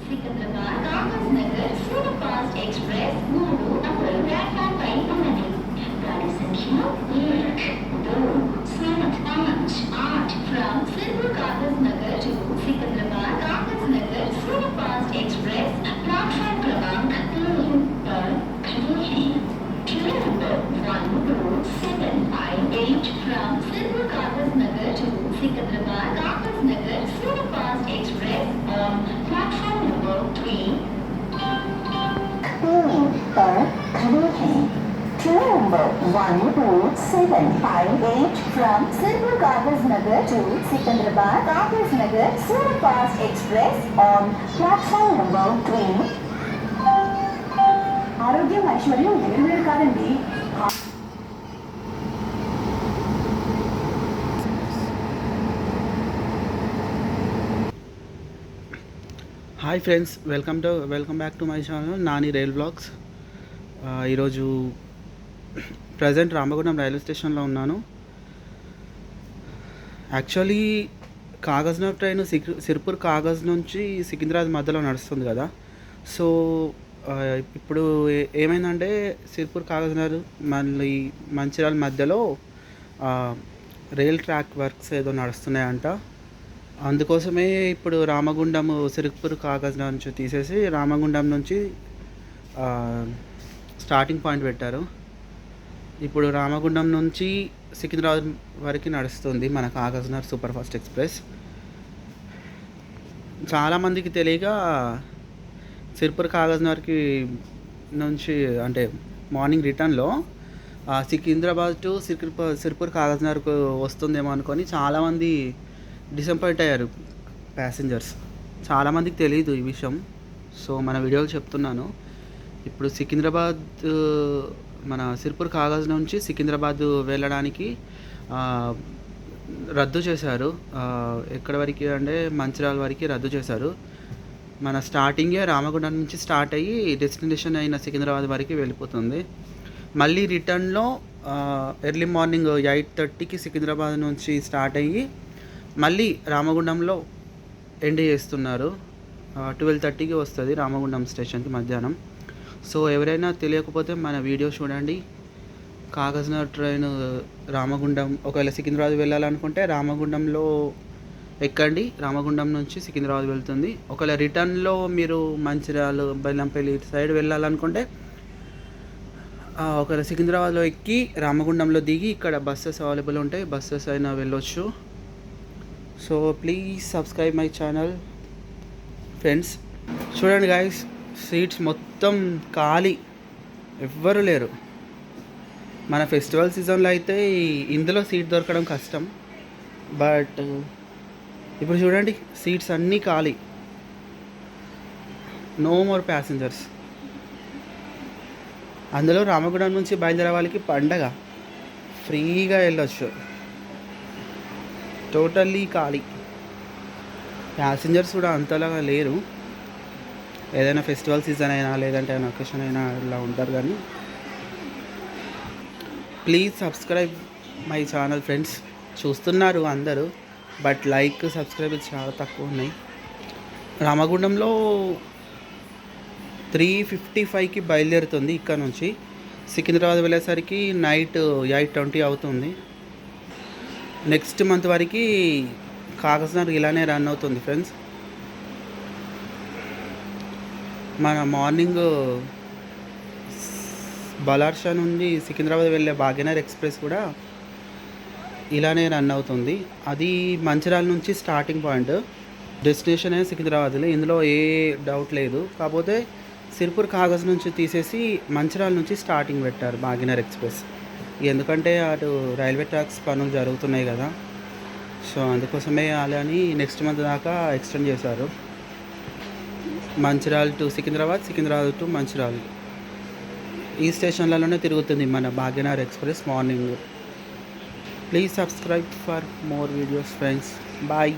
Secunderabad Kagaznagar super fast express 3 number platform పై ఉన్నది. गाड़ी संख्या 1, 2, 7, 5, 8 from Silver Kagas Nagar to Secunderabad Kagas Nagar Superfast Express platform क्रमांक 3 पर खड़ी है. Train number 12758 from Silver Kagas Nagar to Secunderabad Kagas Nagar Superfast Express on platform number 3 पर खड़ी है. Train number 12758 from Silver Kagas Nagar to Secunderabad Kagas Nagar Superfast Express on platform number 3. ఆరోగ్యం ఐశ్వర్యం వేరు కాదండి. Hi friends, welcome back to my channel Nani rail blogs. ఈరోజు present Ramagundam railway స్టేషన్లో ఉన్నాను. యాక్చువల్లీ కాగజ్నగర్ ట్రైన్ సిర్పూర్ కాగజ్ నుంచి సికింద్రాబాద్ మధ్యలో నడుస్తుంది కదా. సో ఇప్పుడు ఏమైందంటే సిర్పూర్ కాగజ్నగర్ మళ్ళీ మంచిర్యాల మధ్యలో రైల్ ట్రాక్ వర్క్స్ ఏదో నడుస్తున్నాయంట. అందుకోసమే ఇప్పుడు రామగుండం సిర్పూర్ కాగజ్నగర్ నుంచి తీసేసి రామగుండం నుంచి స్టార్టింగ్ పాయింట్ పెట్టారు. ఇప్పుడు రామగుండం నుంచి సికింద్రాబాద్ వరకు నడుస్తుంది మన కాగజ్నగర్ సూపర్ ఫాస్ట్ ఎక్స్ప్రెస్. చాలామందికి తెలియక సిర్పూర్ కాగజ్నగర్కి నుంచి అంటే మార్నింగ్ రిటర్న్లో సికింద్రాబాద్ టు సిర్పూర్ కాగజ్నగర్కు వస్తుందేమో అనుకొని చాలామంది డిసప్పాయింట్ అయ్యారు ప్యాసింజర్స్. చాలామందికి తెలియదు ఈ విషయం. సో మన వీడియోలో చెప్తున్నాను. ఇప్పుడు సికింద్రాబాద్ మన సిర్పూర్ కాగజ్ నుంచి సికింద్రాబాద్ వెళ్ళడానికి రద్దు చేశారు. ఎక్కడి వరకు అంటే మంచిర్యాల వరకు రద్దు చేశారు. మన స్టార్టింగే రామగుండం నుంచి స్టార్ట్ అయ్యి డెస్టినేషన్ అయిన సికింద్రాబాద్ వరకు వెళ్ళిపోతుంది. మళ్ళీ రిటర్న్లో ఎర్లీ మార్నింగ్ 8:30కి సికింద్రాబాద్ నుంచి స్టార్ట్ అయ్యి మళ్ళీ రామగుండంలో ఎండ్ చేస్తున్నారు. 12:30కి వస్తుంది రామగుండం స్టేషన్కి మధ్యాహ్నం. సో ఎవరైనా తెలియకపోతే మన వీడియో చూడండి. కాగజ్నగర్ ట్రైన్ రామగుండం ఒకవేళ సికింద్రాబాద్ వెళ్ళాలనుకుంటే రామగుండంలో ఎక్కండి. రామగుండం నుంచి సికింద్రాబాద్ వెళ్తుంది. ఒకవేళ రిటర్న్లో మీరు మంచిర్యాల బెల్లంపల్లి సైడ్ వెళ్ళాలనుకుంటే ఒకవేళ సికింద్రాబాద్లో ఎక్కి రామగుండంలో దిగి ఇక్కడ బస్సెస్ అవైలబుల్ ఉంటాయి, బస్సెస్ అయినా వెళ్ళొచ్చు. So please subscribe my channel friends. చూడండి గాయస్, సీట్స్ మొత్తం ఖాళీ, ఎవ్వరు లేరు. మన ఫెస్టివల్ సీజన్లో అయితే ఇందులో సీట్ దొరకడం కష్టం. బట్ ఇప్పుడు చూడండి, సీట్స్ అన్నీ ఖాళీ, నో మోర్ ప్యాసింజర్స్. అందులో రామగుండం నుంచి బయలుదేరే వాళ్ళకి పండగ, ఫ్రీగా వెళ్ళొచ్చు. టోటల్లీ ఖాళీ, ప్యాసింజర్స్ కూడా అంతలాగా లేరు. ఏదైనా ఫెస్టివల్ సీజన్ అయినా లేదంటే ఏదైనా ఒకేషన్ అయినా ఇలా ఉంటారు. కానీ please subscribe my channel friends. చూస్తున్నారు అందరూ, బట్ లైక్ సబ్స్క్రైబ్ చాలా తక్కువ ఉన్నాయి. రామగుండంలో 3:55కి బయలుదేరుతుంది. ఇక్కడ నుంచి సికింద్రాబాద్ వెళ్ళేసరికి నైట్ 8:20 అవుతుంది. నెక్స్ట్ మంత్ వరకు కాగజ్నగర్ ఇలానే రన్ అవుతుంది ఫ్రెండ్స్. మన మార్నింగ్ బలార్షా నుండి సికింద్రాబాద్ వెళ్ళే భాగ్యనగర్ ఎక్స్ప్రెస్ కూడా ఇలానే రన్ అవుతుంది. అది మంచిర్యాల నుంచి స్టార్టింగ్ పాయింట్, డెస్టినేషన్ అయినా సికింద్రాబాద్లో, ఇందులో ఏ డౌట్ లేదు. కాకపోతే సిర్పూర్ కాగజ్ నుంచి తీసేసి మంచిర్యాల నుంచి స్టార్టింగ్ పెట్టారు భాగ్యనగర్ ఎక్స్ప్రెస్. ఎందుకంటే అటు రైల్వే ట్రాక్స్ పనులు జరుగుతున్నాయి కదా. సో అందుకోసమే అలాని నెక్స్ట్ మంత్ దాకా ఎక్స్టెండ్ చేశారు. మంచిర్యాల టు సికింద్రాబాద్, సికింద్రాబాద్ టు మంచిర్యాల, ఈ స్టేషన్లలోనే తిరుగుతుంది మన Bhagyanagar express morning. Please subscribe for more videos friends. Bye.